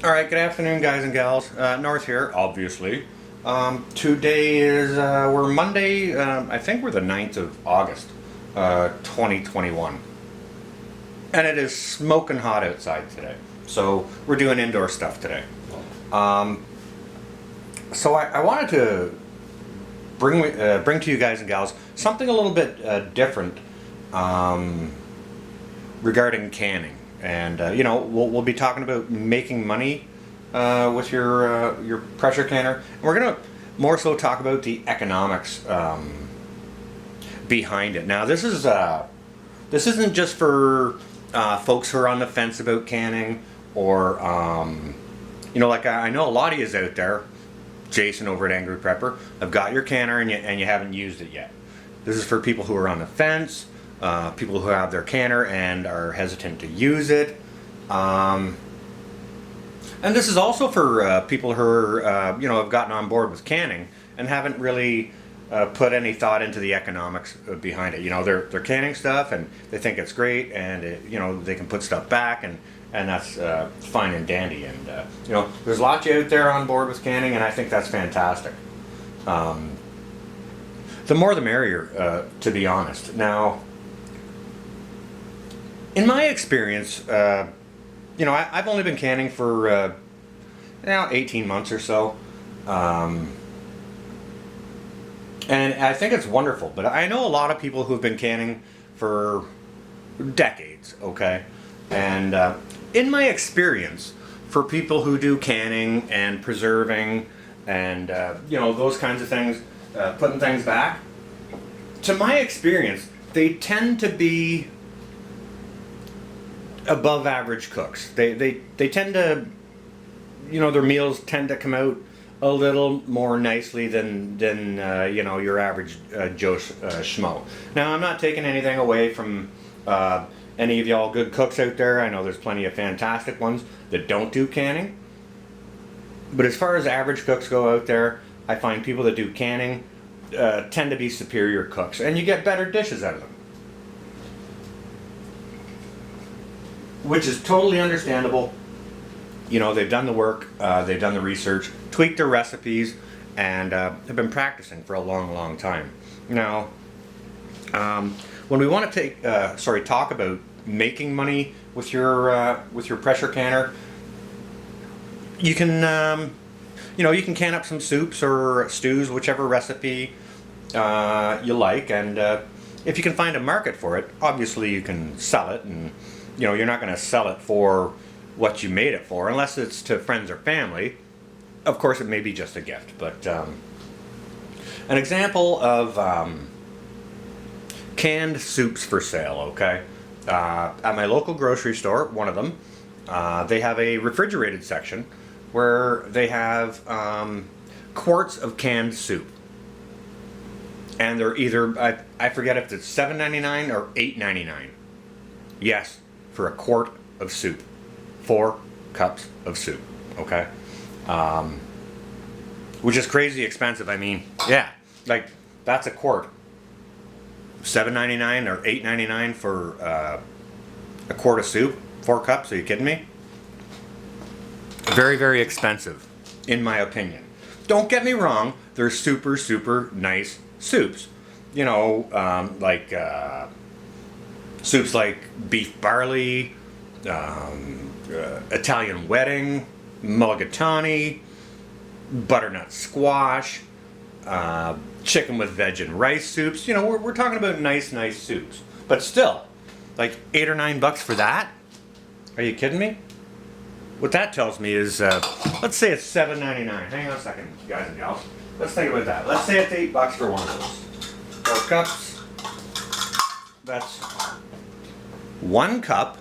All right, good afternoon, guys and gals. North here, obviously. Today is, we're Monday, I think we're the 9th of August, 2021. And it is smoking hot outside today. So we're doing indoor stuff today. Um, so I wanted to bring to you guys and gals something a little bit different um, regarding canning. And we'll be talking about making money with your pressure canner. And we're gonna more so talk about the economics behind it. Now, this isn't just for folks who are on the fence about canning, or like I know a lot of yous out there. Jason over at Angry Prepper, I've got your canner and you haven't used it yet. This is for people who are on the fence, people who have their canner and are hesitant to use it. And this is also for people who are, have gotten on board with canning and haven't really put any thought into the economics behind it. They're canning stuff and they think it's great, and they can put stuff back, and that's fine and dandy. And there's lots out there on board with canning, and I think that's fantastic. The more the merrier, to be honest. Now, in my experience, I've only been canning for 18 months or so. And I think it's wonderful, but I know a lot of people who've been canning for decades, okay? And in my experience, for people who do canning and preserving and, those kinds of things, putting things back, to my experience, they tend to be above average cooks. They tend to, their meals tend to come out a little more nicely than your average Joe Schmo. Now, I'm not taking anything away from any of y'all good cooks out there. I know there's plenty of fantastic ones that don't do canning. But as far as average cooks go out there, I find people that do canning tend to be superior cooks, and you get better dishes out of them. Which is totally understandable. They've done the work, they've done the research, tweaked their recipes, and have been practicing for a long, long time. Now, when we want to talk about making money with your pressure canner, you can, you can can up some soups or stews, whichever recipe you like, and if you can find a market for it, obviously you can sell it, and you're not going to sell it for what you made it for, unless it's to friends or family. Of course, it may be just a gift, but an example of canned soups for sale, okay? At my local grocery store, one of them, they have a refrigerated section where they have quarts of canned soup. And they're either, I forget if it's $7.99 or $8.99. Yes, for a quart of soup. 4 cups of soup, okay? Which is crazy expensive. I mean, yeah, like that's a quart. $7.99 or $8.99 for a quart of soup, 4 cups. Are you kidding me? Very, very expensive, in my opinion. Don't get me wrong. They're super, super nice soups. Like soups like beef barley, Italian wedding, mulligatawny, butternut squash, chicken with veg and rice soups. We're talking about nice soups. But still, like $8 or $9 for that? Are you kidding me? What that tells me is, let's say it's $7.99. Hang on a second, guys and gals. Let's think about that. Let's say it's $8 for one of those. 4 cups. That's 1 cup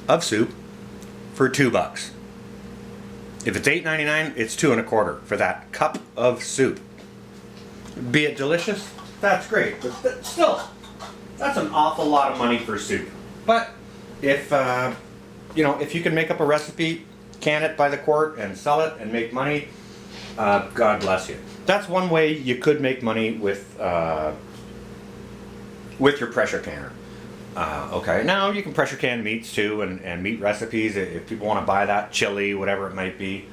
of soup for $2. If it's $8.99, it's $2 1/4 for that cup of soup. Be it delicious? That's great, but still, that's an awful lot of money for soup. But if if you can make up a recipe, can it by the quart, and sell it and make money, God bless you. That's one way you could make money with your pressure canner. Okay, now you can pressure can meats too, and meat recipes if people want to buy that, chili, whatever it might be.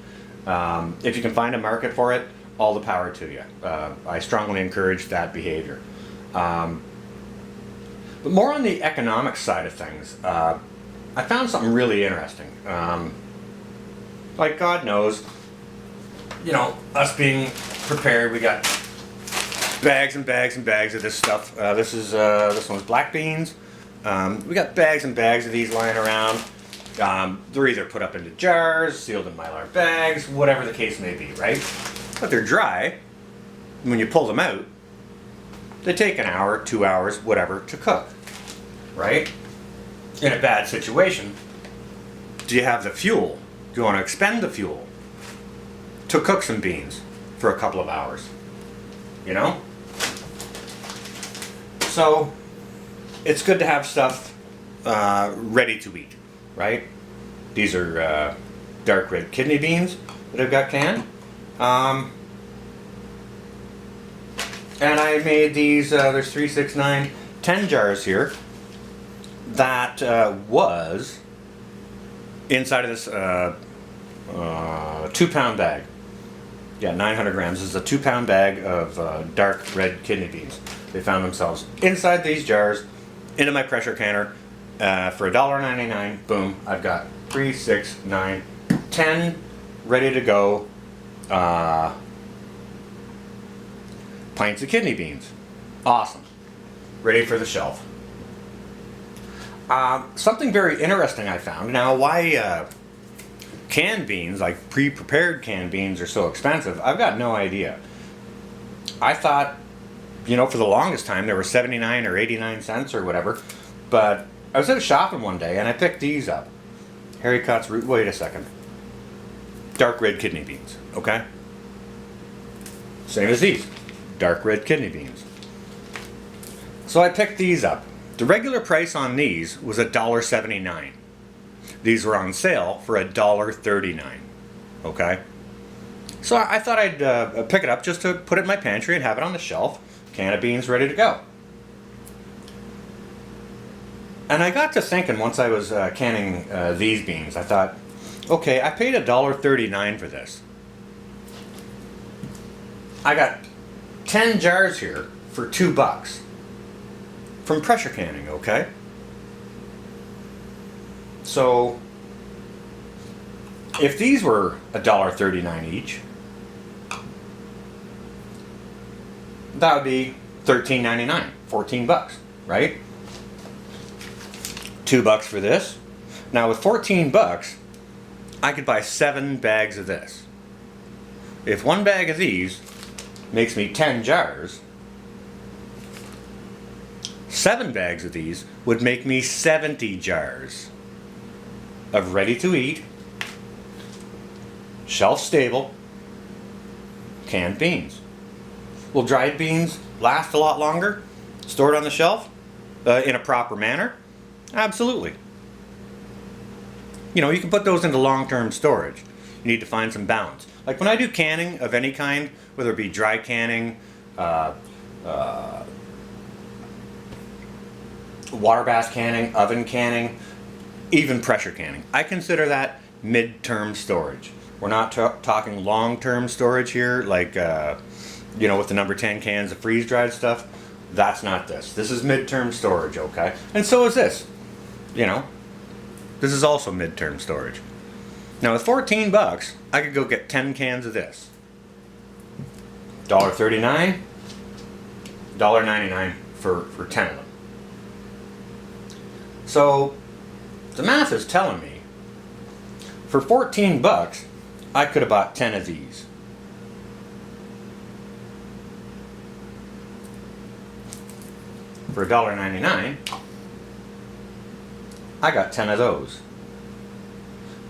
If you can find a market for it, all the power to you. I strongly encourage that behavior. But more on the economic side of things, I found something really interesting. Like God knows, us being prepared, we got bags and bags and bags of this stuff. This one's black beans. We got bags and bags of these lying around. They're either put up into jars, sealed in Mylar bags, whatever the case may be, right? But they're dry. When you pull them out, they take an hour, 2 hours, whatever, to cook, right? In a bad situation, do you have the fuel? Do you want to expend the fuel to cook some beans for a couple of hours? So, it's good to have stuff ready to eat, right? These are dark red kidney beans that I've got canned. And I made these, there's 3, 6, 9, 10 jars here that was inside of this 2-pound bag. Yeah, 900 grams. This is a 2-pound bag of dark red kidney beans. They found themselves inside these jars, into my pressure canner, for $1.99. Boom, I've got 3, 6, 9, 10 ready to go pints of kidney beans. Awesome. Ready for the shelf. Something very interesting I found. Now, why canned beans, like pre-prepared canned beans, are so expensive, I've got no idea. I thought, for the longest time they were 79 or 89 cents or whatever, but I was out shopping one day and I picked these up. Harry Cotts root, wait a second. Dark red kidney beans, okay? Same as these. Dark red kidney beans. So I picked these up. The regular price on these was $1.79. These were on sale for $1.39. Okay? So I thought I'd pick it up just to put it in my pantry and have it on the shelf. Can of beans ready to go. And I got to thinking once I was canning these beans, I thought, okay, I paid $1.39 for this. I got 10 jars here for $2 from pressure canning, okay? So if these were $1.39 each, that would be $13.99, $14, right? $2 for this. Now with $14, I could buy 7 bags of this. If one bag of these makes me 10 jars, 7 bags of these would make me 70 jars of ready-to-eat, shelf-stable, canned beans. Will dried beans last a lot longer, stored on the shelf, in a proper manner? Absolutely. You can put those into long-term storage. You need to find some balance. Like when I do canning of any kind, whether it be dry canning, water bath canning, oven canning, even pressure canning, I consider that mid-term storage. We're not talking long-term storage here, like with the number 10 cans of freeze-dried stuff. That's not this. This is mid-term storage, okay? And so is this. This is also mid-term storage. Now with $14, I could go get 10 cans of this. $1.39, $1.99 for 10 of them. So the math is telling me for $14, I could have bought 10 of these. For $1.99, I got 10 of those.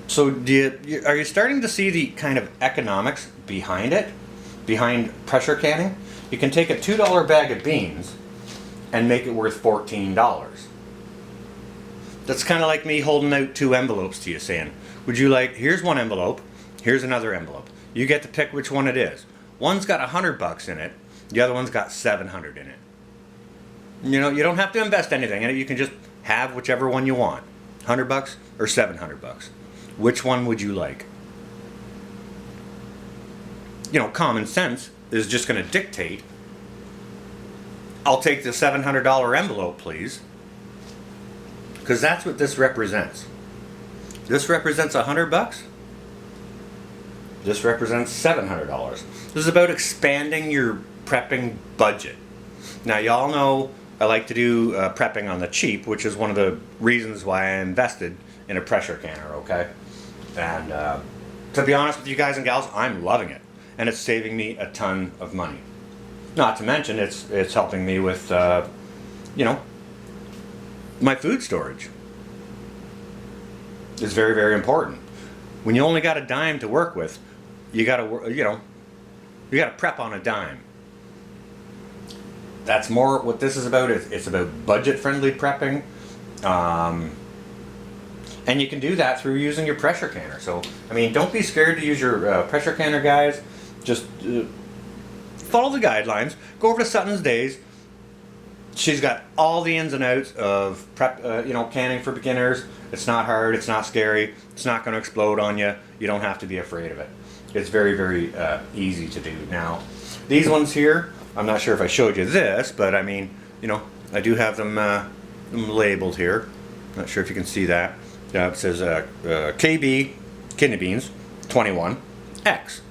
So are you starting to see the kind of economics behind it? Behind pressure canning? You can take a $2 bag of beans and make it worth $14. That's kind of like me holding out 2 envelopes to you saying, would you like, here's one envelope, here's another envelope. You get to pick which one it is. One's got $100 in it, the other one's got $700 in it. You don't have to invest anything in it. You can just Have whichever one you want. $100 or $700. Which one would you like? You know, common sense is just going to dictate, I'll take the $700 envelope, please. Because that's what this represents. This represents $100. This represents $700. This is about expanding your prepping budget. Now, y'all know I like to do prepping on the cheap, which is one of the reasons why I invested in a pressure canner, okay? And to be honest with you guys and gals, I'm loving it. And it's saving me a ton of money. Not to mention, it's helping me with, you know, my food storage. It's very, very important. When you only got a dime to work with, you got to, you know, you got to prep on a dime. That's more what this is about. It's about budget-friendly prepping. And you can do that through using your pressure canner. So, I mean, don't be scared to use your pressure canner, guys. Just follow the guidelines. Go over to Sutton's Days. She's got all the ins and outs of prep, you know, canning for beginners. It's not hard. It's not scary. It's not going to explode on you. You don't have to be afraid of it. It's very, very easy to do. Now, these ones here, I'm not sure if I showed you this, but I mean, you know, I do have them labeled here. Not sure if you can see that. It says KB kidney beans 21 X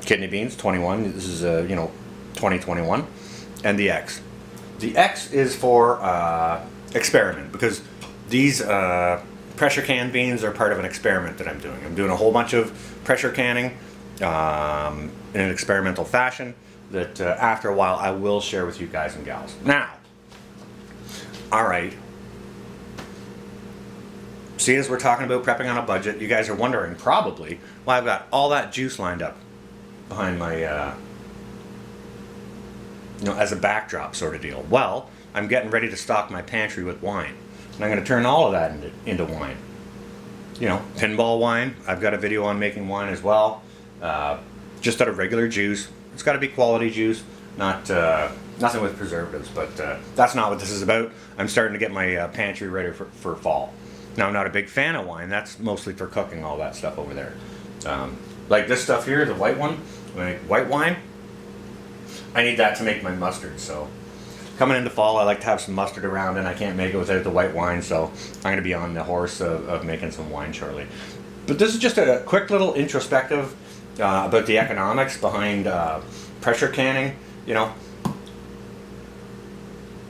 kidney beans 21. This is you know, 2021, and the X. The X is for experiment, because these pressure can beans are part of an experiment that I'm doing. I'm doing a whole bunch of pressure canning in an experimental fashion that after a while I will share with you guys and gals. Now, all right. See, as we're talking about prepping on a budget, you guys are wondering probably why I've got all that juice lined up behind my, you know, as a backdrop sort of deal. Well, I'm getting ready to stock my pantry with wine. And I'm going to turn all of that into wine. You know, pinball wine. I've got a video on making wine as well. Just out of regular juice. It's got to be quality juice, not nothing with preservatives. But that's not what this is about. I'm starting to get my pantry ready for fall. Now, I'm not a big fan of wine. That's mostly for cooking, all that stuff over there. Like this stuff here, the white one, white wine, I need that to make my mustard. So coming into fall, I like to have some mustard around, and I can't make it without the white wine, so I'm going to be on the horse of making some wine shortly. But this is just a quick little introspective about the economics behind pressure canning. You know,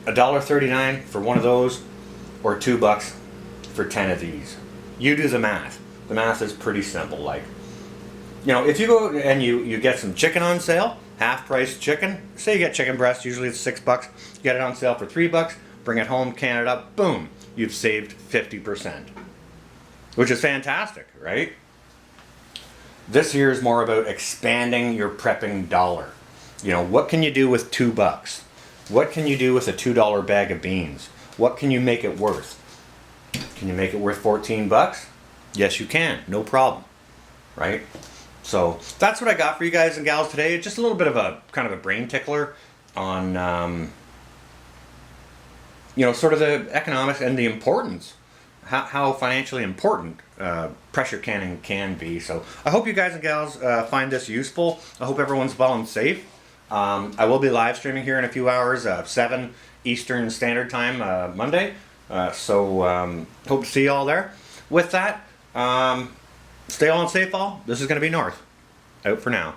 $1.39 for one of those, or $2 for 10 of these. You do the math. The math is pretty simple. Like, you know, if you go and you get some chicken on sale, half price chicken, say you get chicken breast, usually it's $6, get it on sale for $3, bring it home, can it up, boom, you've saved 50%, which is fantastic, right? This here is more about expanding your prepping dollar. You know, what can you do with $2? What can you do with a $2 bag of beans? What can you make it worth? Can you make it worth $14? Yes, you can. No problem. Right? So that's what I got for you guys and gals today. Just a little bit of a kind of a brain tickler on, you know, sort of the economics and the importance, how financially important pressure canning can be. So I hope you guys and gals find this useful. I hope everyone's well and safe. I will be live streaming here in a few hours, 7 Eastern Standard Time, Monday. So hope to see you all there. With that, stay on safe all. This is going to be North. Out for now.